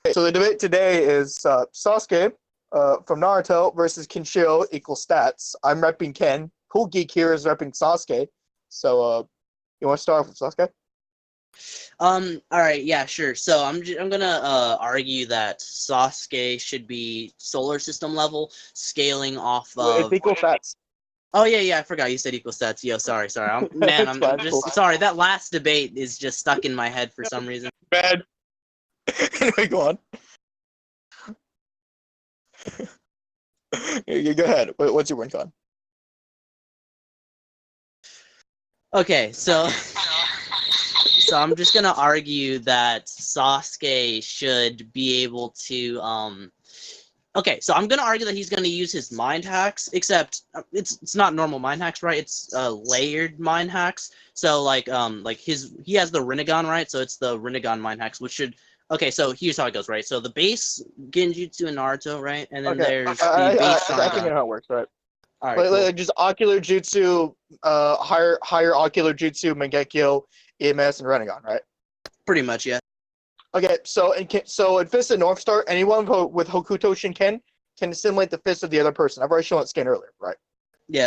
So the debate today is Sasuke from Naruto versus Kenshiro equals stats. I'm repping Ken. Cool Geek here is repping Sasuke. So you want to start off with Sasuke? All right, yeah, sure. So I'm gonna argue that Sasuke should be solar system level, scaling off It's of. equal stats. Oh yeah, I forgot you said equal stats. Yo, sorry. It's I'm fine. Cool. just sorry. That last debate is just stuck in my head for some reason. Bad. Anyway, go on. You go ahead. What's your win con? Okay, so I'm just gonna argue that Sasuke should be able to Okay, so I'm gonna argue that he's gonna use his mind hacks, except it's not normal mind hacks, right? It's layered mind hacks. So like he has the Rinnegan, right? So it's the Rinnegan mind hacks, which should. Okay, so here's how it goes, right? So the base Genjutsu in Naruto, right? And then Okay, there's the base I think I Sharingan. know how it works, right? All right, cool. Like just ocular jutsu, higher ocular jutsu, Mangekyo, EMS, and Renegon, right? Pretty much, yeah. Okay, so in Fist of North Star, anyone with Hokuto Shinken can assimilate the fist of the other person. I've already shown that skin earlier, right? Yeah.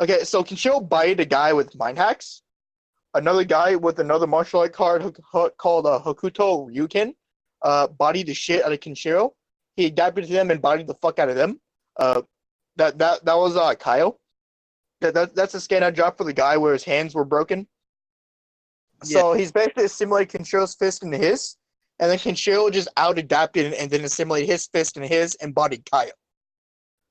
Okay, so Kenshiro bite a guy with mind hacks. Another guy with another martial art card called Hokuto Ryuken bodied the shit out of Kenshiro. He adapted to them and bodied the fuck out of them. That was Kyle. That's a scan I dropped for the guy where his hands were broken. Yeah. So he's basically assimilated Kenshiro's fist into his, and then Kenshiro just out adapted and then assimilated his fist into his and bodied Kyle.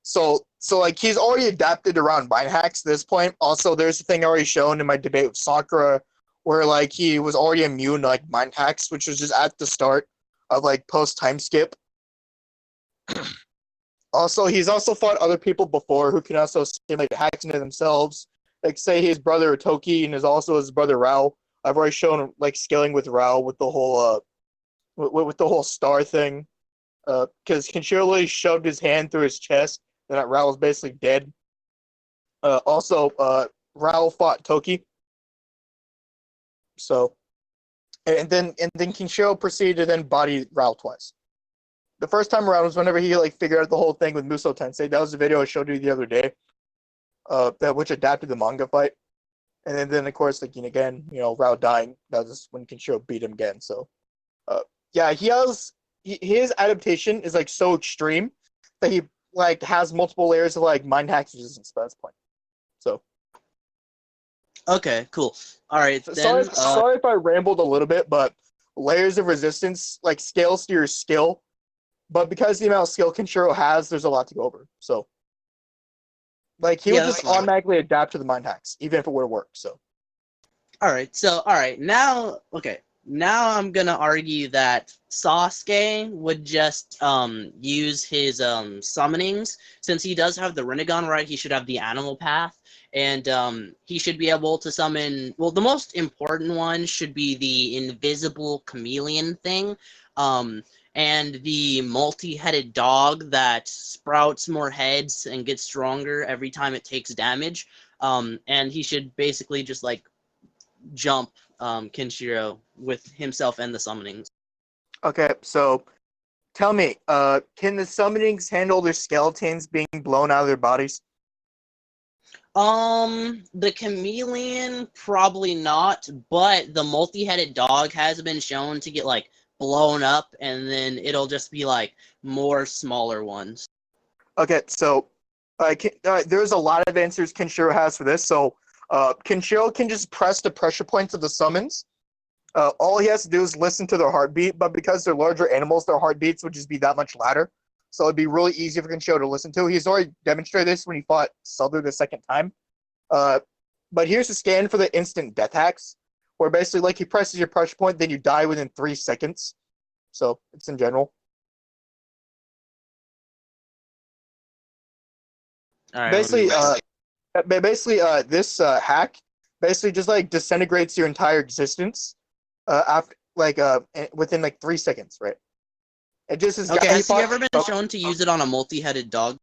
So like he's already adapted around mind hacks at this point. Also, there's a thing already shown in my debate with Sakura where like he was already immune to like mind hacks, which was just at the start of like post time skip. Also, he's also fought other people before who can also simulate hacks into themselves. Like say his brother Toki and is also his brother Rao. I've already shown like scaling with Rao with the whole with the whole star thing. Because Kenshiro literally shoved his hand through his chest and that Rao was basically dead. Also, Rao fought Toki. So and then Kenshiro proceeded to then body Rao twice. The first time around was whenever he like figured out the whole thing with Muso Tensei. That was the video I showed you the other day. That which adapted the manga fight. And then of course, like again, Rao dying. That was when Kenshiro beat him again. So, yeah, his adaptation is like so extreme that he like has multiple layers of like mind hacks resistance by this point. So, Okay, cool. All right, sorry, then. sorry if I rambled a little bit, but layers of resistance like scales to your skill. But because the amount of skill Kenshiro has, there's a lot to go over. So, like he would Yeah, that's just fine. automatically adapt to the mind hacks, even if it were to work. So. All right, now, okay, now I'm gonna argue that Sasuke would just use his summonings. Since he does have the Rinnegan, right? He should have the animal path, and he should be able to summon. Well, the most important one should be the invisible chameleon thing, and the multi-headed dog that sprouts more heads and gets stronger every time it takes damage. And he should basically just like jump Kenshiro with himself and the summonings. Okay, so tell me, can the summonings handle their skeletons being blown out of their bodies? The chameleon probably not, but the multi-headed dog has been shown to get like blown up, and then it'll just be like more smaller ones. Okay, so there's a lot of answers Kenshiro has for this. So Kenshiro can just press the pressure points of the summons. All he has to do is listen to their heartbeat, but because they're larger animals, their heartbeats would just be that much louder. So it'd be really easy for Kenshiro to listen to. He's already demonstrated this when he fought Souther the second time. But here's a scan for the instant death hacks, where basically like he presses your pressure point, then you die within 3 seconds. So it's in general. All right, Basically, this hack basically just like disintegrates your entire existence after like within like 3 seconds, right? It just is. Okay, Guy he has he fought. ever been shown to use it on a multi-headed dog?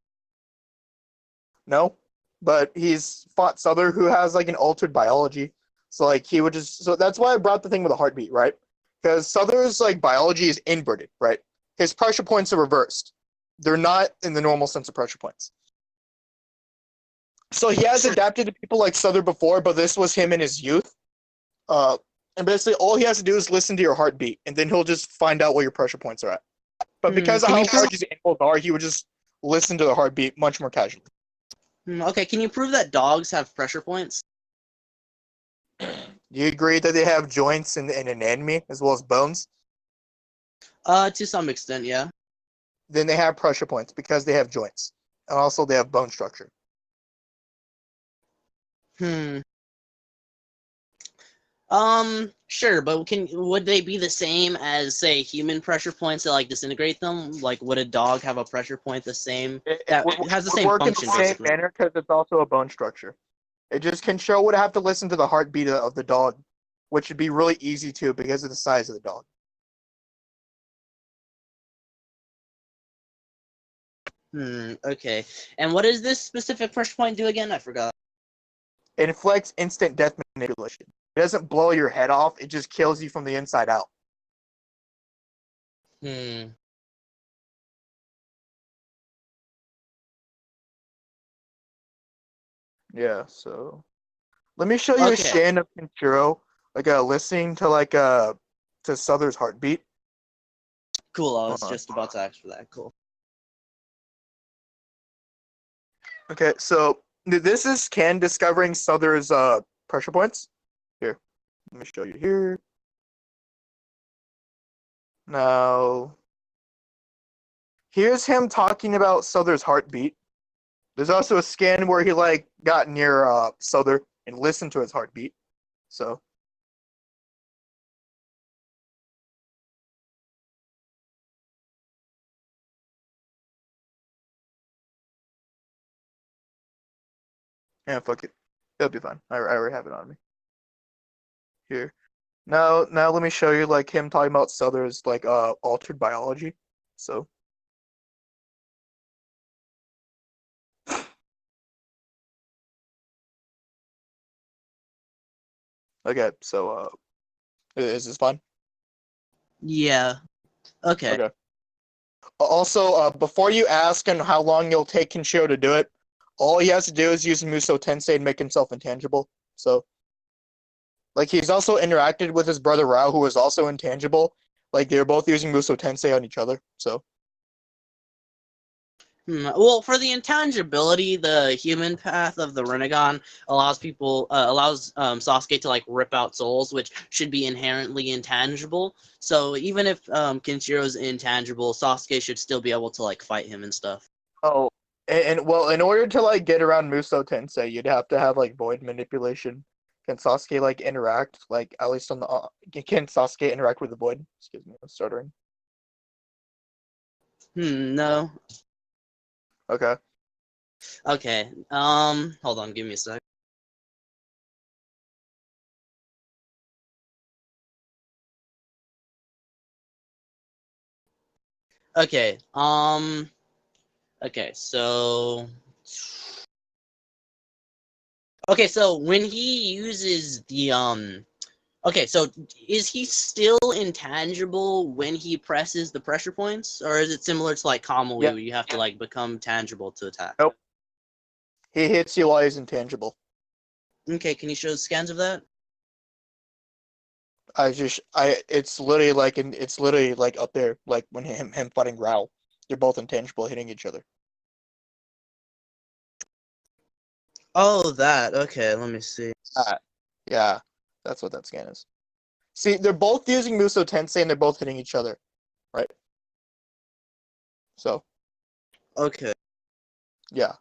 No, but he's fought Souther who has like an altered biology. So like he would just. So that's why I brought the thing with a heartbeat, right? because Souther's like biology is inverted, right? His pressure points are reversed. They're not in the normal sense of pressure points. So he has adapted to people like Souther before, but this was him in his youth. And basically, all he has to do is listen to your heartbeat, and then he'll just find out what your pressure points are at. But because of Can how you prove? large these animals are, he would just listen to the heartbeat much more casually. Okay, can you prove that dogs have pressure points? Do you agree that they have joints and anatomy as well as bones? To some extent, yeah. Then they have pressure points because they have joints, and also they have bone structure. Hmm. Sure, but would they be the same as, say, human pressure points that like disintegrate them? Like, would a dog have a pressure point the same It that would, has the would same work in the function, same basically? manner because it's also a bone structure. It just Kenshiro would have to listen to the heartbeat of the dog, which would be really easy to because of the size of the dog. Okay. And what does this specific pressure point do again? I forgot. It inflicts instant death manipulation. It doesn't blow your head off, it just kills you from the inside out. Hmm. Yeah, so let me show you a Okay. scan of Kenshiro, like listening to to Souther's heartbeat. Cool. I Hold was on. just about to ask for that. Cool. Okay, so this is Ken discovering Souther's pressure points. Here, let me show you here. Now, here's him talking about Souther's heartbeat. There's also a scan where he like got near Souther and listened to his heartbeat. So yeah, fuck it, it'll be fine. I already have it on me here. Now let me show you like him talking about Souther's like altered biology. So okay, so is this fine? Yeah. Okay. Okay. Also, before you ask and how long it'll take Kenshiro to do it, all he has to do is use Muso Tensei and make himself intangible. So, like, he's also interacted with his brother Rao, who was also intangible. Like, they're both using Muso Tensei on each other. So, Well, for the intangibility, the human path of the Rinnegan allows Sasuke to like rip out souls, which should be inherently intangible. So even if Kenshiro's intangible, Sasuke should still be able to like fight him and stuff. oh, and well, in order to like get around Muso Tensei, you'd have to have like void manipulation. Can Sasuke like interact, like at least on the can Sasuke interact with the void? Excuse me, I'm stuttering. No. Okay. Okay. Hold on, give me a sec. Okay. Okay, so when he uses the okay, so is he still intangible when he presses the pressure points, or is it similar to like Kamui Yeah. where you have to like become tangible to attack? Nope. He hits you while he's intangible. Okay, can you show scans of that? It's literally like it's literally like up there, like when him fighting Rao. They're both intangible, hitting each other. Oh, that. Okay, let me see. Yeah, that's what that scan is. See, they're both using Muso Tensei and they're both hitting each other, right? So, Okay. yeah.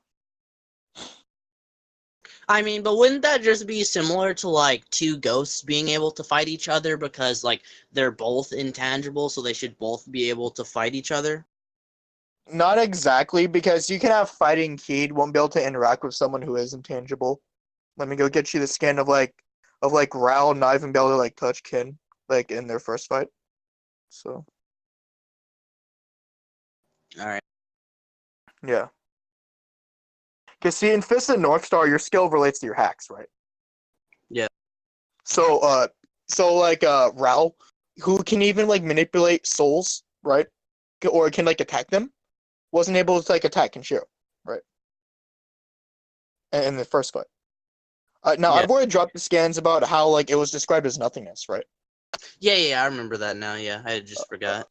I mean, but wouldn't that just be similar to like two ghosts being able to fight each other because like they're both intangible, so they should both be able to fight each other? Not exactly, because you can have fighting Keed won't be able to interact with someone who is intangible. Let me go get you the scan of like Rao not even be able to like touch Kin like in their first fight. So All right. yeah. Cause see in Fist of North Star your skill relates to your hacks, right? Yeah. So like Rao who can even like manipulate souls, right? Or can like attack them, wasn't able to like attack Kenshiro, right? In the first fight. Now Yeah. I've already dropped the scans about how like it was described as nothingness, right? Yeah, I remember that now. Yeah, I just forgot.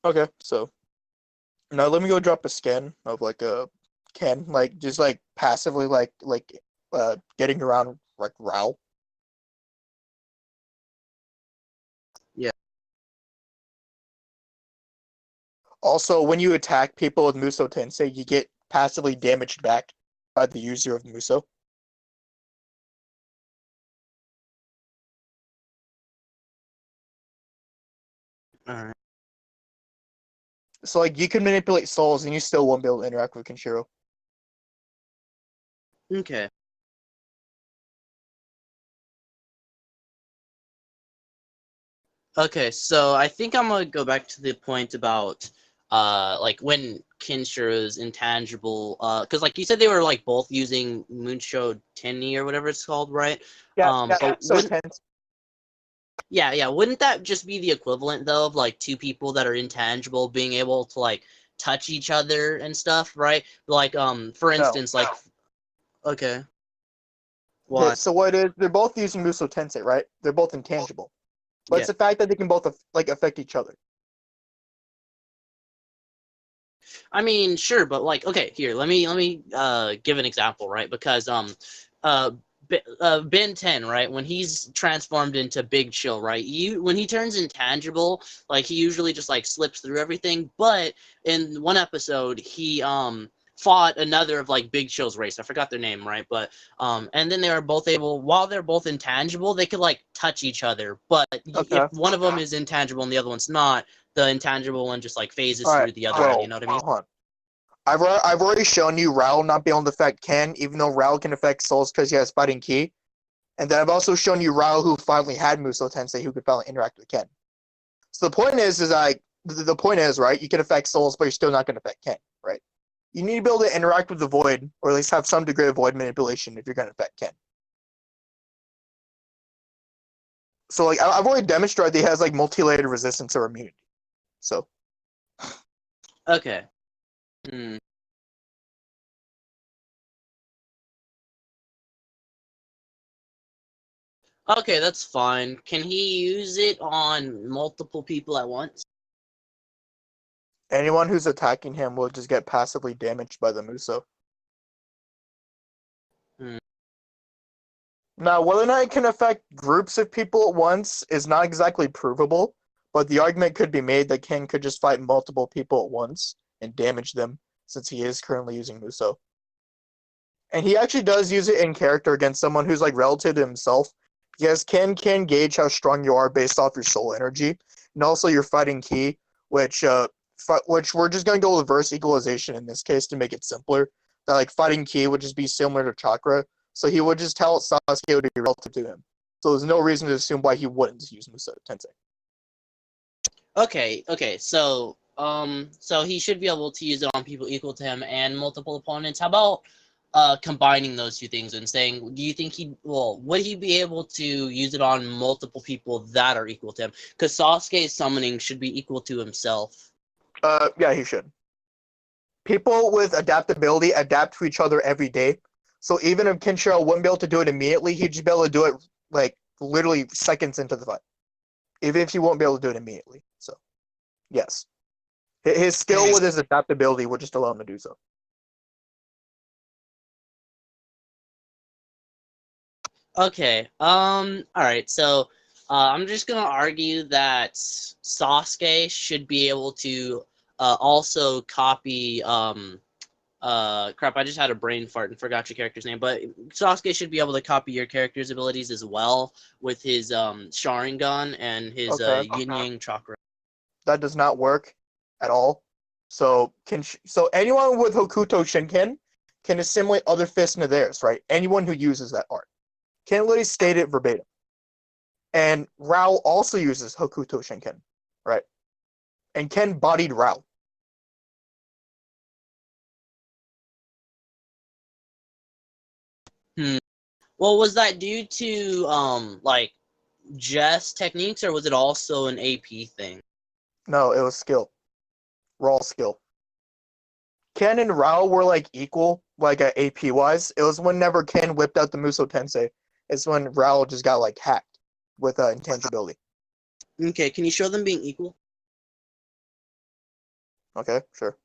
Okay, so now let me go drop a scan of like a Ken, like just like passively getting around like Rao. Yeah. Also, when you attack people with Muso Tensei, you get passively damaged back by the user of Muso. All right. So like you can manipulate souls and you still won't be able to interact with Kenshiro. Okay. Okay, so I think I'm gonna go back to the point about like when Kenshiro's intangible because like you said they were like both using Munsho Tenni or whatever it's called, right? Yeah, But so wouldn't tense. wouldn't that just be the equivalent though of like two people that are intangible being able to like touch each other and stuff, right? Like for No. instance, like okay, why? So what it is, they're both using Muso Tensei, right? They're both intangible. But Yeah. it's the fact that they can both like affect each other. I mean, sure, but like, okay, here, let me give an example, right? Because uh, Ben 10, right? When he's transformed into Big Chill, right? When he turns intangible, like he usually just like slips through everything. But in one episode, he fought another of like Big Chill's race. I forgot their name, right? But and then they were both able, while they're both intangible, they could like touch each other. But if Okay. one of them is intangible and the other one's not, the intangible one just like phases All right. through the other one. Well, You know what I mean? hold on. I've already shown you Rao not being able to affect Ken, even though Rao can affect souls because he has fighting ki. And then I've also shown you Rao who finally had Muso Tensei who could finally interact with Ken. So the point is like the point is, right, you can affect souls, but you're still not gonna affect Ken, right? You need to be able to interact with the void, or at least have some degree of void manipulation if you're gonna affect Ken. So like I've already demonstrated that he has like multi-layered resistance or immunity. So Okay. Hmm. Okay, that's fine. Can he use it on multiple people at once? anyone who's attacking him will just get passively damaged by the Muso. Hmm. Now, whether or not it can affect groups of people at once is not exactly provable, but the argument could be made that Ken could just fight multiple people at once and damage them, since he is currently using Muso. And he actually does use it in character against someone who's like relative to himself, because Ken can gauge how strong you are based off your soul energy, and also your fighting ki, which which we're just going to go reverse equalization in this case to make it simpler. That like fighting ki would just be similar to chakra, so he would just tell Sasuke to be relative to him. So there's no reason to assume why he wouldn't use Muso Tensei. Okay. So he should be able to use it on people equal to him and multiple opponents. How about combining those two things and saying, do you think would he be able to use it on multiple people that are equal to him? Because Sasuke's summoning should be equal to himself. Yeah, he should. People with adaptability adapt to each other every day. So even if Kenshiro wouldn't be able to do it immediately, he'd just be able to do it like literally seconds into the fight. Even if he won't be able to do it immediately. So yes. His skill with his adaptability would just allow him to do so. Okay. All right. So, I'm just gonna argue that Sasuke should be able to also copy. Crap! I just had a brain fart and forgot your character's name. But Sasuke should be able to copy your character's abilities as well with his Sharingan and his Okay. Yin Yang chakra. That does not work at all. So anyone with Hokuto Shinken can assimilate other fists into theirs, right? Anyone who uses that art. Can literally state it verbatim. And Rao also uses Hokuto Shinken, right? And Ken bodied Rao. Hmm. Well, was that due to like just techniques, or was it also an AP thing? No, it was skill. Raw skill. Ken and Rao were like equal, like at AP wise. It was whenever Ken whipped out the Muso Tensei. It's when Rao just got like hacked with intangibility. Okay, can you show them being equal? Okay, sure.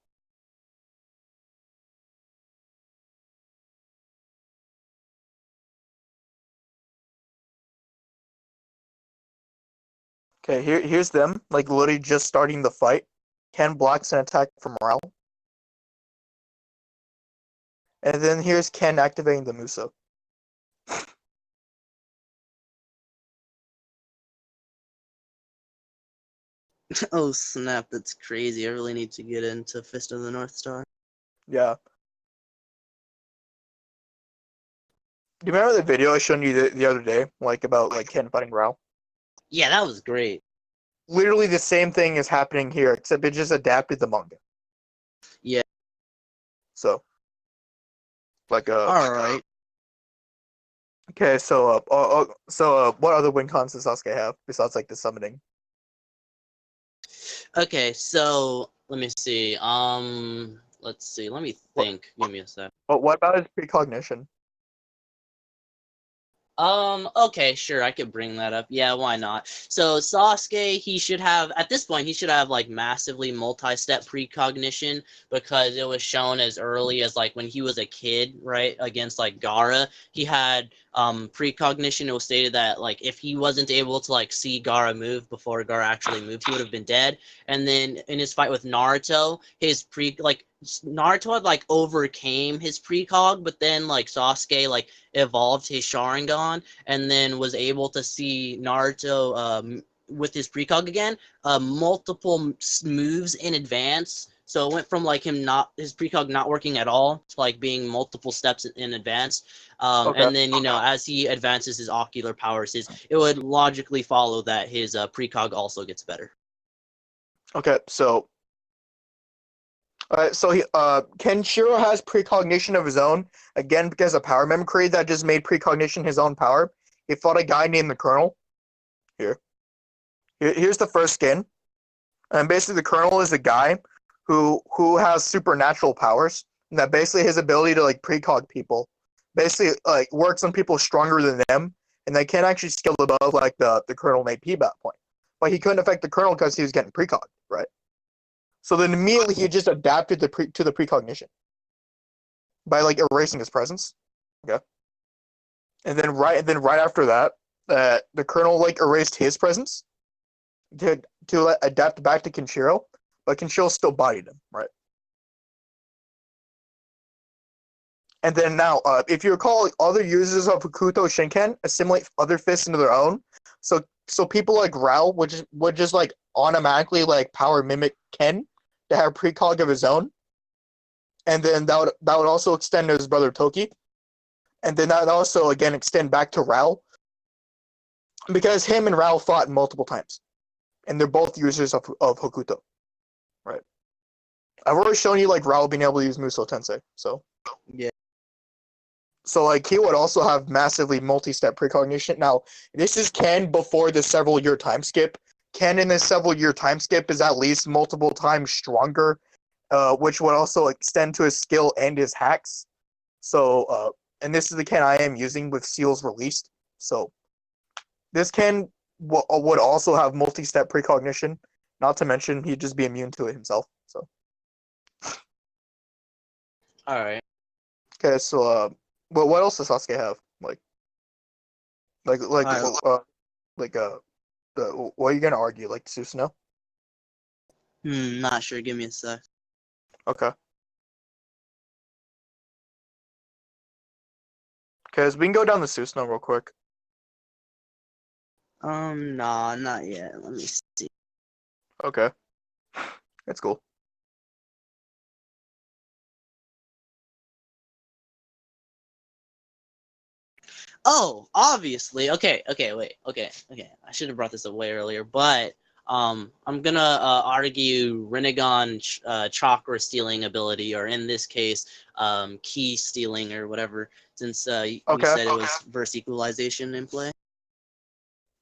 Okay, here's them, like literally just starting the fight. Ken blocks an attack from Rao. And then here's Ken activating the Muso. Oh snap, that's crazy. I really need to get into Fist of the North Star. Yeah. Do you remember the video I showed you the other day, like about like Ken fighting Rao? Yeah, that was great. Literally the same thing is happening here, except it just adapted the manga. Yeah. So, like Alright. okay, so what other win cons does Sasuke have besides like the summoning? Okay, so let me see. Let's see. Let me What think. Give me a sec. what about his precognition? Okay, sure, I could bring that up. Yeah, why not? So Sasuke, he should have, at this point, he should have like massively multi-step precognition because it was shown as early as like when he was a kid, right? Against like Gaara, he had precognition. It was stated that like if he wasn't able to like see Gaara move before Gaara actually moved, he would have been dead. And then in his fight with Naruto, his Naruto had like overcame his precog, but then like Sasuke like evolved his Sharingan and then was able to see Naruto with his precog again, multiple moves in advance. So it went from like his precog not working at all to like being multiple steps in advance. Okay, And then as he advances his ocular powers, it would logically follow that his precog also gets better. okay, so Kenshiro has precognition of his own again because of power memory that just made precognition his own power. He fought a guy named the Colonel. Here, here's the first skin, and basically the Colonel is a guy who has supernatural powers. And that basically his ability to like precog people, basically like works on people stronger than them, and they can't actually skill above like the Colonel in AP at that point. But he couldn't affect the Colonel because he was getting precog, right? So then immediately he just adapted to the precognition by like erasing his presence. Okay. And then right after that, the Colonel like erased his presence to adapt back to Kenshiro, but Kenshiro still bodied him, right? And then now, if you recall, other users of Hokuto Shinken assimilate other fists into their own. So people like Rao would just like automatically like power mimic Ken to have precog of his own, and then that would also extend to his brother Toki, and then that would also again extend back to Rao because him and Rao fought multiple times, and they're both users of Hokuto, right? I've already shown you like Rao being able to use Muso Tensei, so Yeah. so like he would also have massively multi-step precognition. Now this is Ken before the several year time skip. Ken in this several year time skip is at least multiple times stronger, which would also extend to his skill and his hacks. So and this is the Ken I am using with seals released. So this Ken would also have multi-step precognition. Not to mention he'd just be immune to it himself. So All right. okay, so what else does Sasuke have? Like like All right. like what are you gonna argue? Like Susanoo? Not sure. Give me a sec. Okay. Okay, so we can go down the Susanoo real quick. Nah, not yet. Let me see. Okay. That's cool. Oh, obviously. Okay, wait. Okay. I should have brought this up way earlier, but I'm gonna argue Rinnegan chakra stealing ability, or in this case, key stealing or whatever, since we Okay. said it was verse equalization in play.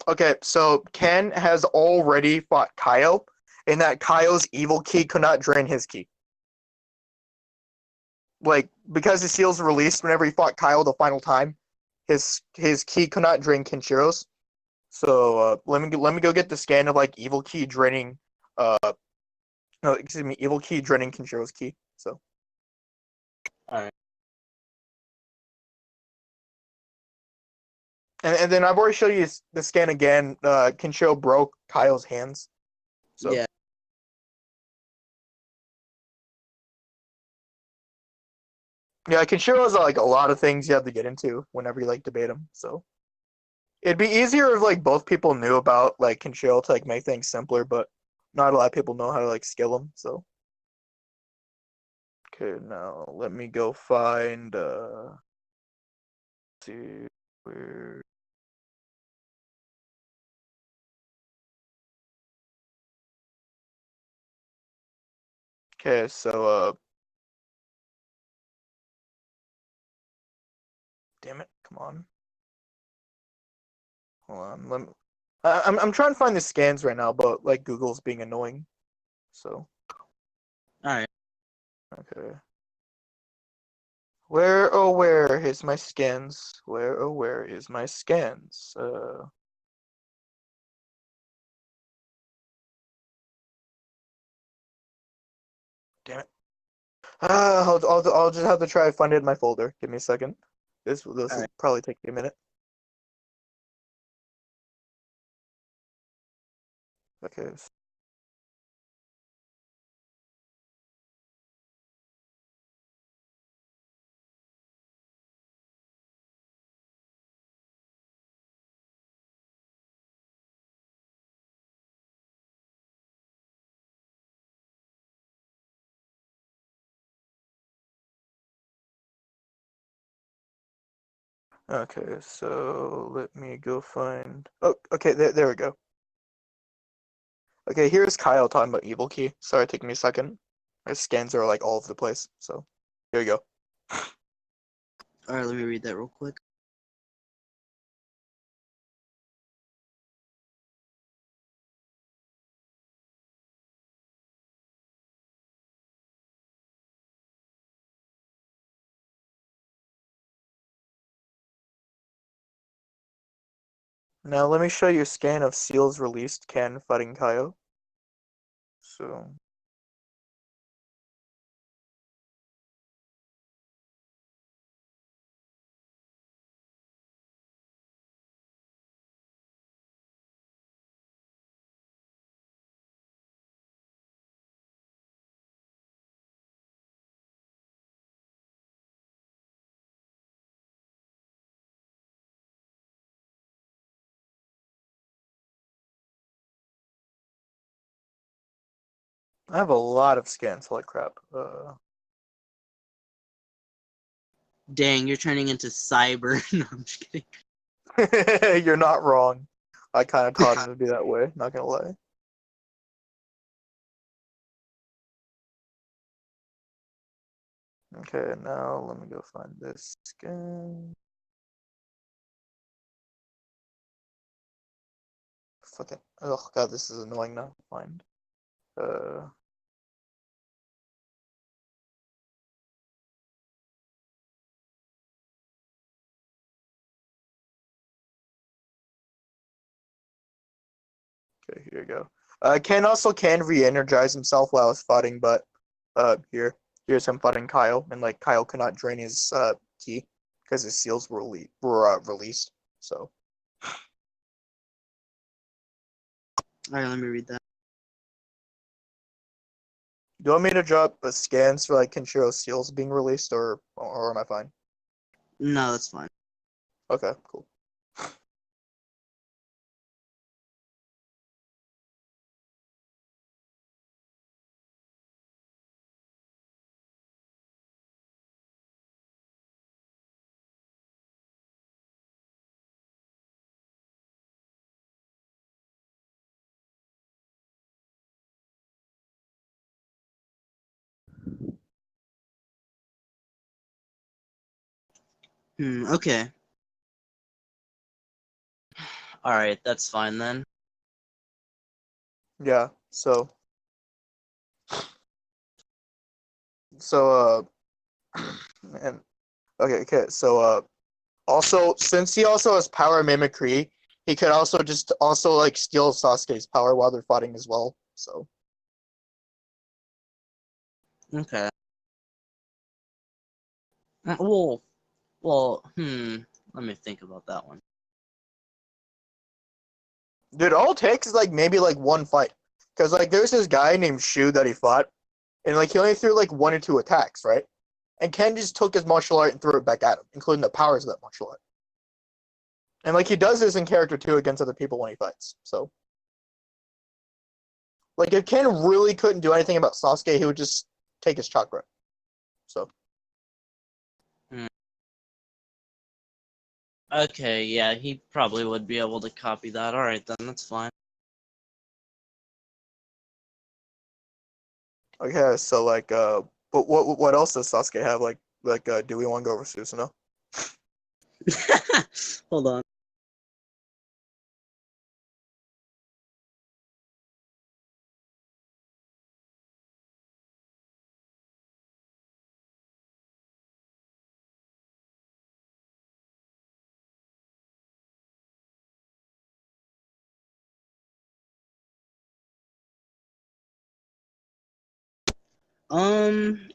Okay, so Ken has already fought Kaio, and that Kaio's evil ki could not drain his ki. Like, because his seals were released whenever he fought Kaio the final time, his ki could not drain Kenshiro's. So let me go get the scan of like evil ki draining no, excuse me, evil ki draining Kenshiro's ki. So Alright. and then I've already showed you the scan again. Kenshiro broke Kaio's hands. So Yeah. yeah, Kenshiro has like a lot of things you have to get into whenever you like debate him. So it'd be easier if like both people knew about like Kenshiro to like make things simpler, but not a lot of people know how to like skill him. So okay, now let me go find see where. Okay, so damn it, come on. Hold on, let me. I'm trying to find the scans right now, but like Google's being annoying. So Alright. okay. Where is my scans? Where is my scans? Damn it. I'll just have to try to find it in my folder. Give me a second. This will Alright. probably take me a minute. Okay. Okay, so let me go find. Oh, okay, there we go. Okay, here's Kyle talking about Evil Key. Sorry, taking me a second. My scans are like all over the place. So here you go. Alright, let me read that real quick. Now let me show you a scan of Seal's released Ken fighting Kaio. So I have a lot of scans. Holy crap. Dang, you're turning into cyber. No, I'm just kidding. You're not wrong. I kind of taught him to be that way. Not gonna lie. Okay, now let me go find this scan. Fucking. Oh god, this is annoying now to find. Uh. Okay, here you go. Ken also can re-energize himself while he's fighting, but here's him fighting Kyle, and like Kyle cannot drain his ki because his seals were released. So Alright, let me read that. do you want me to drop scans for like Kenshiro's seals being released, or am I fine? No, that's fine. Okay, cool. Okay. All right, that's fine then. Yeah. So and okay. So also since he also has power mimicry, he could also just also like steal Sasuke's power while they're fighting as well. So Okay. Well, let me think about that one. dude, all it takes is like maybe like one fight. Because like there's this guy named Shu that he fought, and like he only threw like 1 or 2 attacks, right? And Ken just took his martial art and threw it back at him, including the powers of that martial art. And like he does this in character too against other people when he fights. So like if Ken really couldn't do anything about Sasuke, he would just take his chakra. So Hmm. Okay, yeah, he probably would be able to copy that. All right, then that's fine. okay, so like but what else does Sasuke have? Do we want to go over Susanoo? Hold on.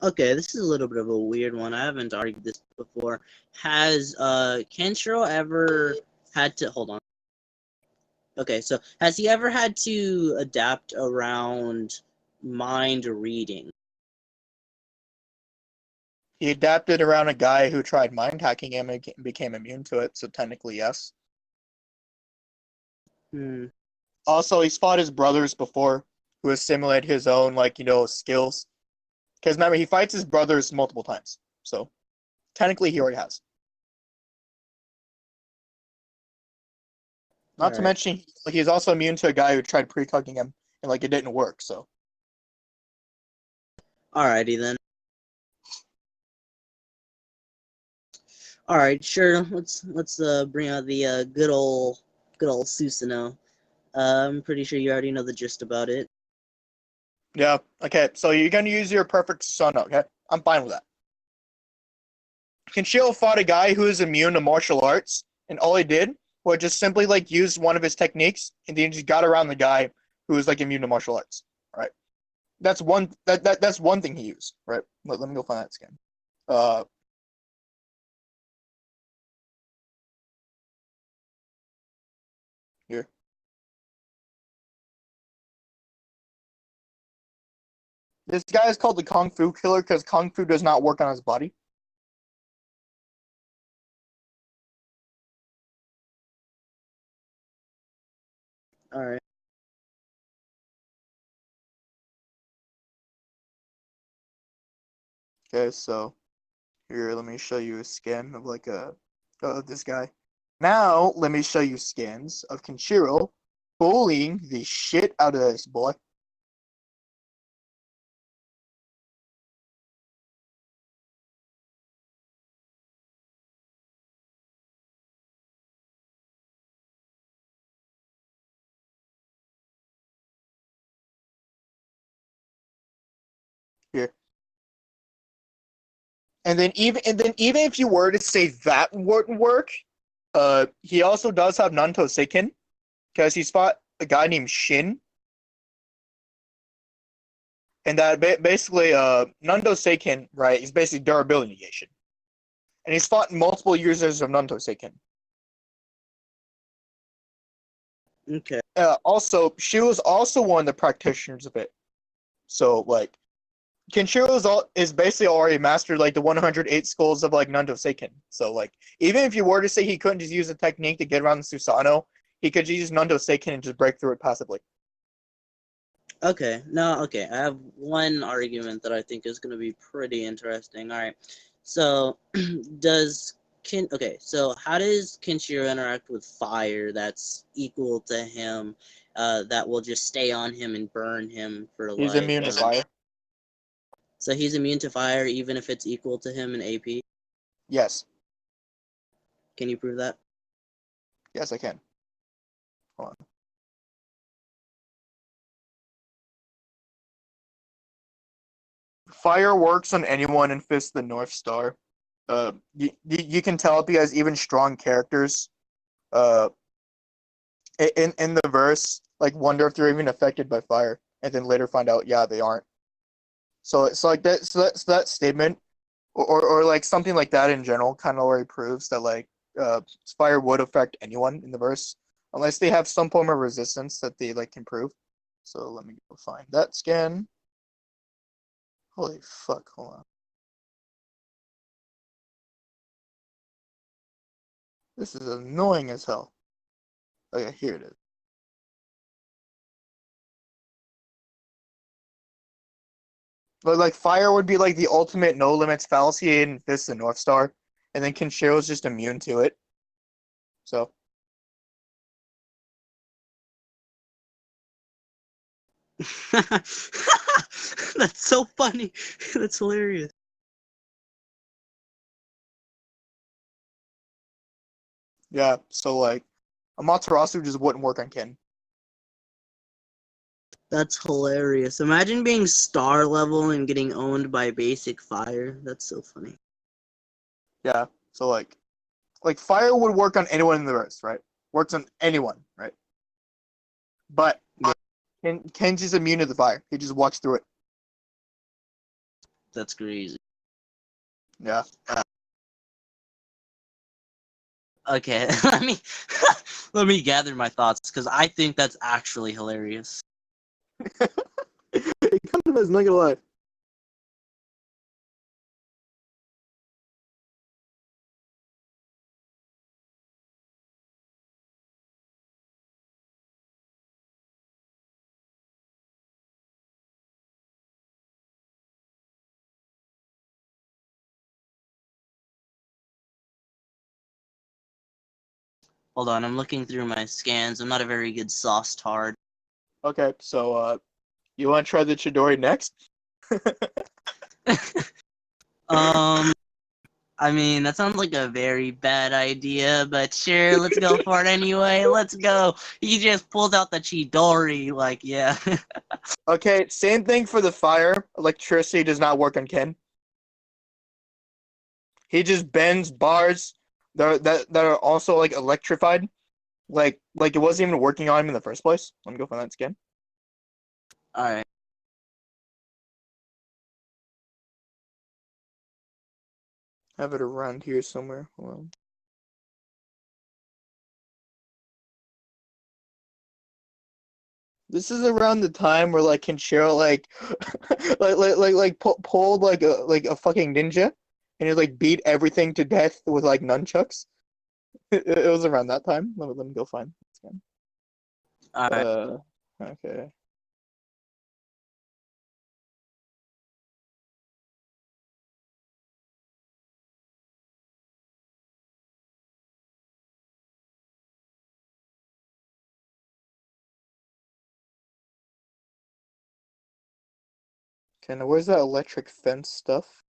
Okay, this is a little bit of a weird one. I haven't argued this before. Has Kenshiro ever had to hold on? Okay, so has he ever had to adapt around mind reading? He adapted around a guy who tried mind hacking him and became immune to it, so technically yes. Hmm. Also, he's fought his brothers before, who has simulated his own skills. Because remember, he fights his brothers multiple times, so technically he already has. All Not to right. mention, he's also immune to a guy who tried precugging him and it didn't work. So Alrighty then. All right, sure. Let's bring out the good old Susanoo. I'm pretty sure you already know the gist about it. yeah, okay. So you're gonna use your perfect Susanoo, okay? I'm fine with that. Kenshiro fought a guy who is immune to martial arts, and all he did was just simply use one of his techniques, and then just got around the guy who was immune to martial arts. All right, that's one thing he used. Right, let me go find that skin. Uh, Here. This guy is called the Kung Fu Killer because Kung Fu does not work on his body. All right. Okay, so here, let me show you a skin of this guy. Now, let me show you skins of Kenshiro bullying the shit out of this boy. Here. And then even if you were to say that wouldn't work, he also does have Nanto Seiken because he's fought a guy named Shin, and that basically Nanto Seiken, right, is basically durability negation, and he's fought multiple users of Nanto Seiken. Okay. Also, she was also one of the practitioners of it. So Kenshiro is basically already mastered the 108 schools of Nando Seiken. So even if you were to say he couldn't just use a technique to get around the Susanoo, he could use Nando Seiken and just break through it passively. Okay. No. Okay. I have one argument that I think is going to be pretty interesting. All right. So, does Okay. So, how does Kenshiro interact with fire that's equal to him? That will just stay on him and burn him for He's immune to fire. So he's immune to fire even if it's equal to him in AP. Yes. Can you prove that? Yes, I can. Hold on. Fire works on anyone in Fist of the North Star. You can tell because even strong characters, uh, in the verse, like wonder if they're even affected by fire, and then later find out, yeah, they aren't. So it's like that. So that statement, or like something like that in general, kind of already proves that like uh, fire would affect anyone in the verse, unless they have some form of resistance that they like can prove. So let me go find that scan. Holy fuck! Hold on. This is annoying as hell. Okay, here it is. But like fire would be like the ultimate no limits fallacy in Fist and North Star, and then Kenshiro's just immune to it. So That's so funny. That's hilarious. yeah, so like Amaterasu just wouldn't work on Ken. That's hilarious. Imagine being star level and getting owned by basic fire. That's so funny. Yeah, so like fire would work on anyone in the verse, right? Works on anyone, right? But Yeah. Ken's just immune to the fire. He just walks through it. That's crazy. Yeah. Okay, let me gather my thoughts because I think that's actually hilarious. It kind of is, not gonna lie. Hold on, I'm looking through my scans. I'm not a very good sauce tard. Okay, so you want to try the Chidori next? um, I mean, that sounds like a very bad idea, but sure, let's go for it anyway. Let's go. He just pulled out the Chidori, like, yeah. Okay, same thing for the fire. Electricity does not work on Ken. He just bends bars that are also like electrified. Like it wasn't even working on him in the first place. Let me go find that scan. Alright. Have it around here somewhere. Hold on. This is around the time where like Kenshiro like pulled like a fucking ninja and he like beat everything to death with like nunchucks. It was around that time. Let me go find this again. Alright. Okay. Okay, now where's that electric fence stuff?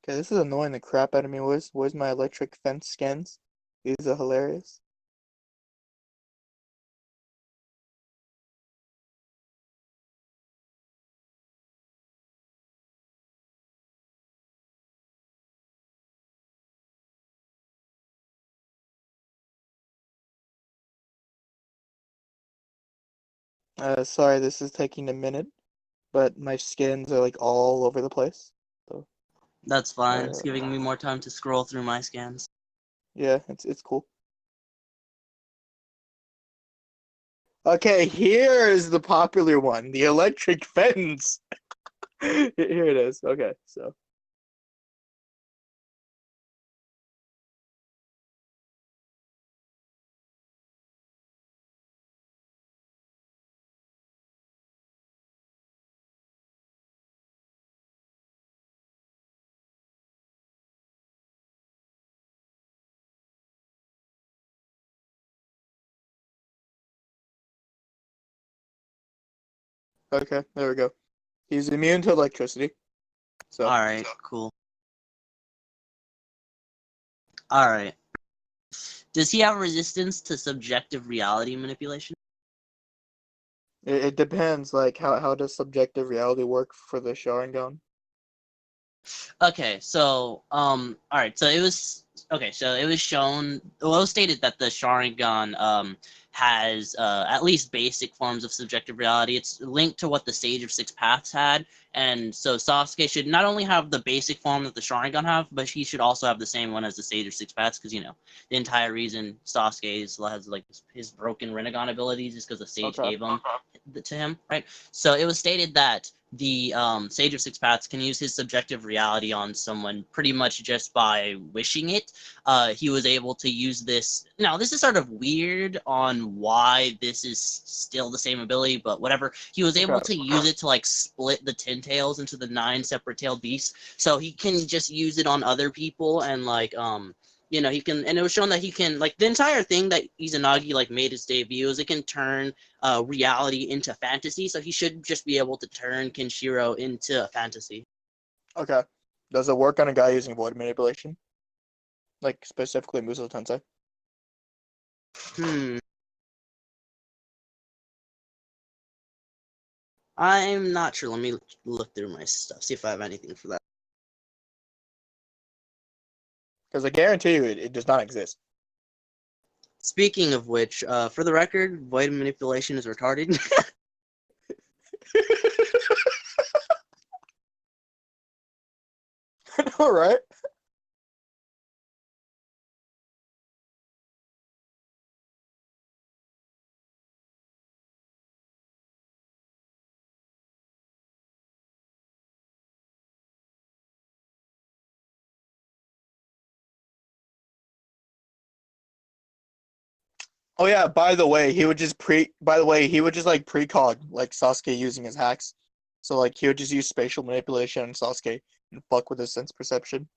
Okay, this is annoying the crap out of me. Where's my electric fence scans? These are hilarious. Sorry, this is taking a minute, but my scans are like all over the place. So, That's fine. It's uh, giving me more time to scroll through my scans. yeah, it's cool. Okay, here is the popular one, the electric fence. Here it is. Okay, so okay, there we go. He's immune to electricity. So Alright, cool. All right. Does he have resistance to subjective reality manipulation? It depends. Like, how does subjective reality work for the Sharingan? Okay, so all right, so it was okay, so it was shown, well, it was stated that the Sharingan has at least basic forms of subjective reality. It's linked to what the Sage of Six Paths had, and so Sasuke should not only have the basic form that the Sharingan have, but he should also have the same one as the Sage of Six Paths, because the entire reason Sasuke has like his broken Rinnegan abilities is because the Sage Okay. gave them to him, right? So it was stated that the Sage of Six Paths can use his subjective reality on someone pretty much just by wishing it. He was able to use this. Now, this is sort of weird on why this is still the same ability, but whatever. He was able to use it to like split the 10 tails into the 9 separate tailed beasts, so he can just use it on other people and like he can, and it was shown that he can, like, the entire thing that Izanagi like made his debut is it can turn reality into fantasy, so he should just be able to turn Kenshiro into a fantasy. Okay. Does it work on a guy using void manipulation? Like, specifically Muso Tensei? I'm not sure. Let me look through my stuff, see if I have anything for that. Because I guarantee you it does not exist. Speaking of which, for the record, void manipulation is retarded. All right. Oh yeah, by the way, he would just like precog like Sasuke using his hacks. So like he would just use spatial manipulation on Sasuke and fuck with his sense perception.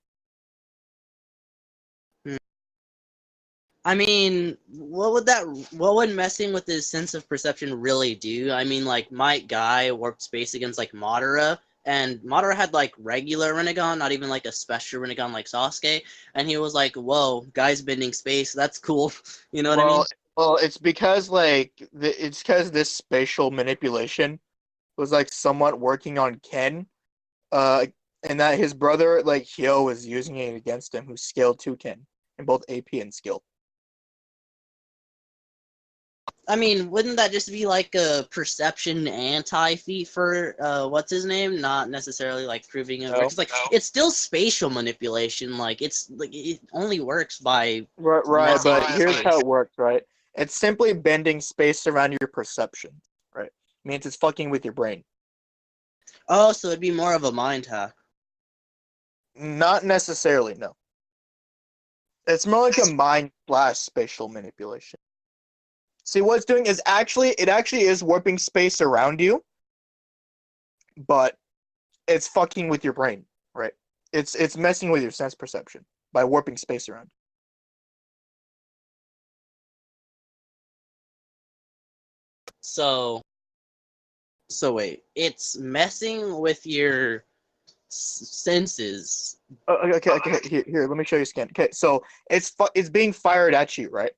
I mean, what would messing with his sense of perception really do? I mean, like, Might Guy worked space against, like, Madara, and Madara had, like, regular Rinnegan, not even, like, a special Rinnegan like Sasuke, and he was like, whoa, guy's bending space, that's cool. You know what I mean? Well, it's because it's because this spatial manipulation was like somewhat working on Ken, uh, and that his brother like Hyo was using it against him, who's scaled to Ken in both AP and skill. I mean, wouldn't that just be like a perception anti-feat for what's his name? Not necessarily like proving it works. No. Like, it's still spatial manipulation. Like, it's like it only works by Right, messing but with here's how space. it works, right? It's simply bending space around your perception, right? It means it's fucking with your brain. Oh, so it'd be more of a mind hack. Not necessarily, no. It's more like a mind slash spatial manipulation. See, what it's doing is it actually is warping space around you, but it's fucking with your brain, right? It's messing with your sense perception by warping space around. So, so wait, it's messing with your senses. Okay. Here, let me show you a scan. Okay, so it's being fired at you, right?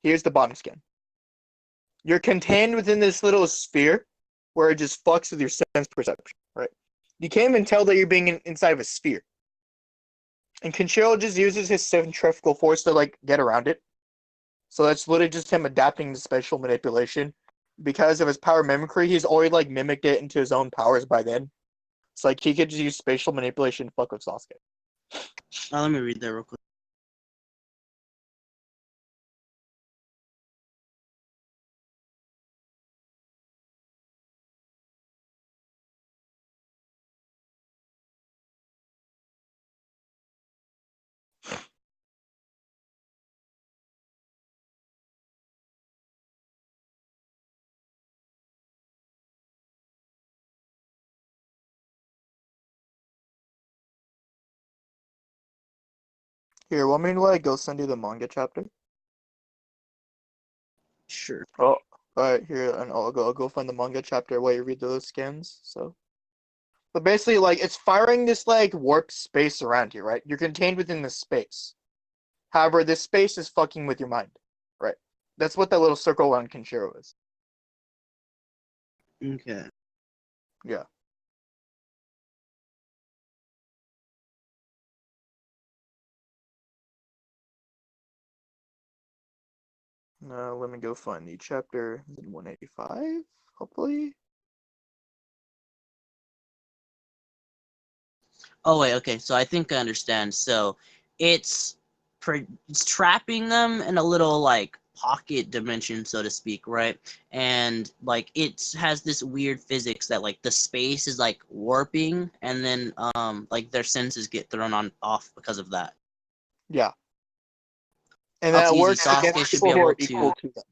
Here's the bottom scan. You're contained within this little sphere where it just fucks with your sense perception, right? You can't even tell that you're being inside of a sphere. And Kenshiro just uses his centrifugal force to like get around it. So that's literally just him adapting to spatial manipulation. Because of his power mimicry, he's already like mimicked it into his own powers by then. So like he could just use spatial manipulation to fuck with Sasuke. Let me read that real quick. Here, want me to like go send you the manga chapter? Sure. Oh, alright, here, and I'll go find the manga chapter while you read those scans. So, but basically, like, it's firing this like warp space around you, right? You're contained within this space, However, this space is fucking with your mind, right? That's what that little circle around Kenshiro is. Okay. Yeah. Let me go find the chapter. Is it 185? Hopefully. Oh wait, okay. So I think I understand. So it's it's trapping them in a little like pocket dimension, so to speak, right? And like it has this weird physics that like the space is like warping, and then like their senses get thrown on off because of that. Yeah. And That's that easy. works Sasuke against should be people who able are to. equal to them.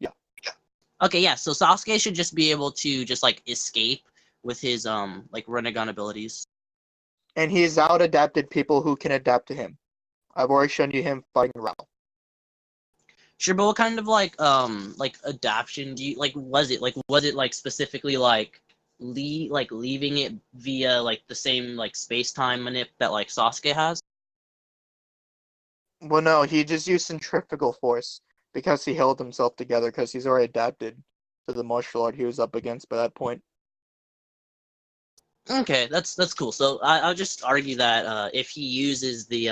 Yeah. Okay, yeah. So Sasuke should just be able to just like escape with his like Rinnegan abilities. And he's out adapted people who can adapt to him. I've already shown you him fighting Rao. Sure, but what kind of like adaption do you like? Was it like specifically like leaving it via like the same like space time manip that like Sasuke has? Well, no, he just used centrifugal force because he held himself together because he's already adapted to the martial art he was up against by that point. Okay, that's cool. So I'll just argue that if he uses the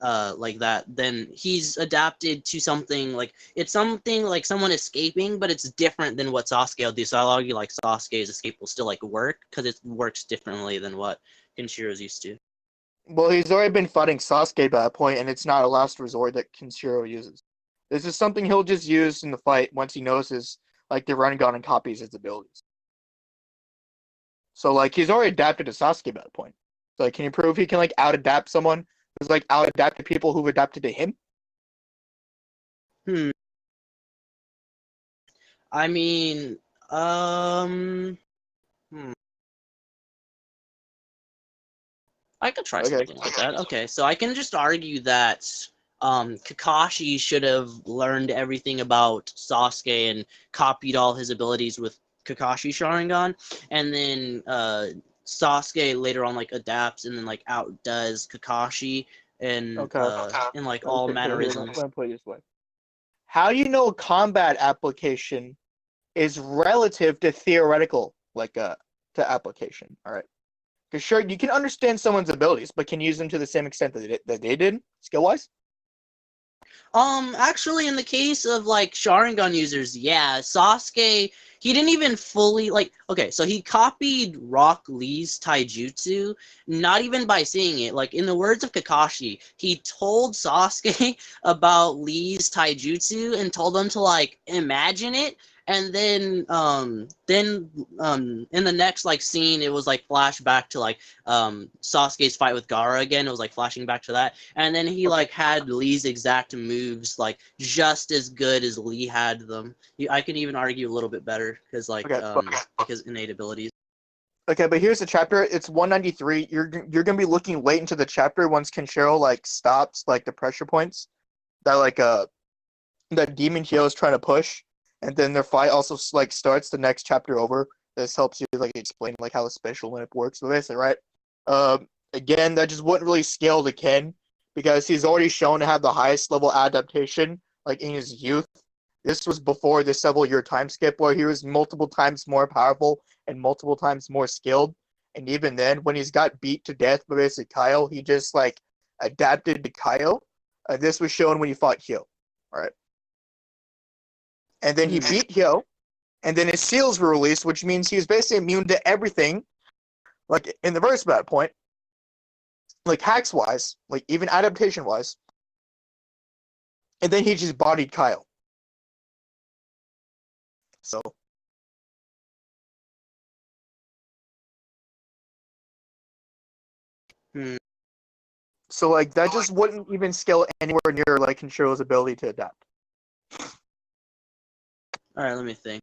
like that, then he's adapted to something like it's something like someone escaping, but it's different than what Sasuke will do. So I'll argue like Sasuke's escape will still like work because it works differently than what Kenshiro's used to. Well, he's already been fighting Sasuke by that point, and it's not a last resort that Kenshiro uses. This is something he'll just use in the fight once he notices, like, the Rinnegan and copies his abilities. So, like, he's already adapted to Sasuke by that point. So, like, can you prove he can, like, out-adapt someone who's, like, out-adapted people who've adapted to him? Hmm. I mean, hmm. I could try Okay. something like that. Okay, so I can just argue that Kakashi should have learned everything about Sasuke and copied all his abilities with Kakashi Sharingan, and then Sasuke later on like adapts and then like outdoes Kakashi and Okay. in like all Okay, here, mannerisms. let me put it this way. How do you know a combat application is relative to theoretical, like, to application? All right. Because sure, you can understand someone's abilities, but can you use them to the same extent that they did, skill-wise? Actually, in the case of like Sharingan users, yeah, Sasuke, he didn't even fully like. Okay, so he copied Rock Lee's taijutsu, not even by seeing it. Like in the words of Kakashi, he told Sasuke about Lee's taijutsu and told him to like imagine it, and then in the next like scene, it was like flashback to like Sasuke's fight with Gaara again. It was like flashing back to that, and then he like had Lee's exact moves like just as good as Lee had them. I can even argue a little bit better because like his innate abilities. Okay, but here's the chapter. It's 193. You're gonna be looking late into the chapter once Kenshiro like stops like the pressure points that that Demon Hero is trying to push, and then their fight also like starts the next chapter over. This helps you like explain like how the special limit works. So basically, right? Again, that just wouldn't really scale to Ken because he's already shown to have the highest level adaptation like in his youth. This was before the several year time skip where he was multiple times more powerful and multiple times more skilled. And even then, when he's got beat to death by basically Kyle, he just like adapted to Kyle. This was shown when he fought Hyo. All right. And then he beat Hyo, and then his seals were released, which means he was basically immune to everything, like in the verse bat point, like hacks wise, like even adaptation wise. And then he just bodied Kyle. So Hmm. so like that just wouldn't even scale anywhere near like Kenshiro's ability to adapt. All right, let me think.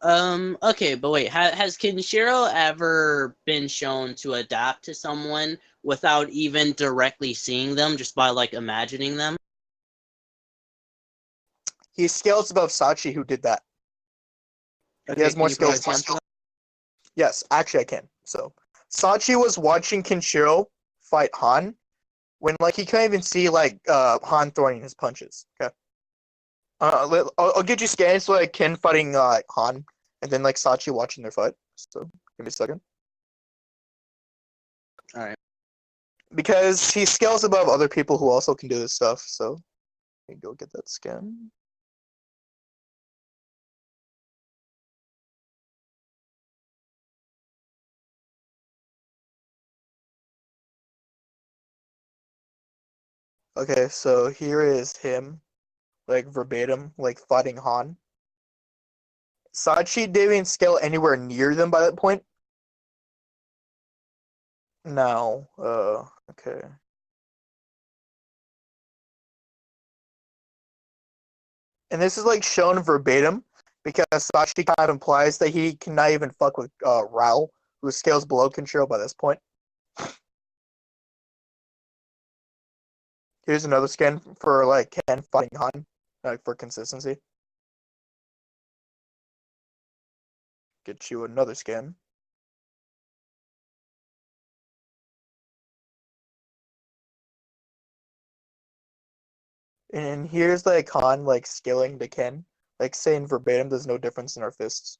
Okay, but wait, has Kenshiro ever been shown to adapt to someone without even directly seeing them, just by like imagining them? He scales above Sachi, who did that. He Okay, has can more you provide skills. example? Yes, actually I can. So Sachi was watching Kenshiro fight Han when like he couldn't even see like Han throwing his punches. Okay. I'll get you scans so like Ken fighting Han, and then like Sachi watching their fight. So give me a second. All right. Because he scales above other people who also can do this stuff. So let me go get that scan. Okay, so here is him, like verbatim, like fighting Han. Sachi didn't scale anywhere near them by that point. Now, okay. And this is like shown verbatim because Sachi kind of implies that he cannot even fuck with Rao, who scales below Kenshiro by this point. Here's another scan for like Ken fighting Han, like for consistency. Get you another scan. And here's like Han like scaling to Ken, like saying verbatim, there's no difference in our fists.